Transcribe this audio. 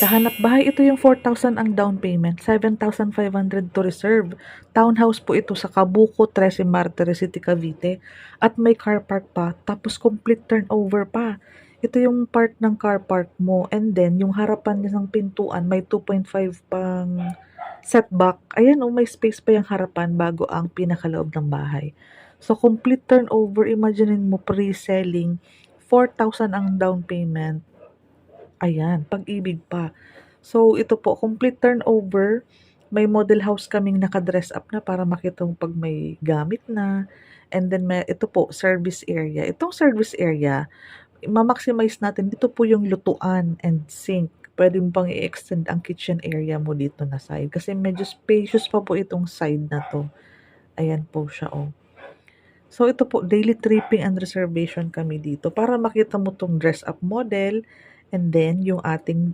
Kahanap bahay, ito yung 4,000 ang down payment, 7,500 to reserve. Townhouse po ito sa Cabuco, Trece Martires City, Cavite. At may car park pa, tapos complete turnover pa. Ito yung part ng car park mo. And then, yung harapan niya ng pintuan, may 2.5 pang setback. Ayan oh, may space pa yung harapan bago ang pinakaloob ng bahay. So, complete turnover, imaginein mo, pre-selling, 4,000 ang down payment. Ayan, Pag-ibig pa. So, ito po, complete turnover. May model house kaming naka-dress up na para makita mo pag may gamit na. And then, ito po, service area. Itong service area, ma-maximize natin. Dito po yung lutuan and sink. Pwede mo pang i-extend ang kitchen area mo dito na side. Kasi medyo spacious pa po itong side na to. Ayan po siya, oh. So, ito po, daily tripping and reservation kami dito para makita mo tong dress up model and then yung ating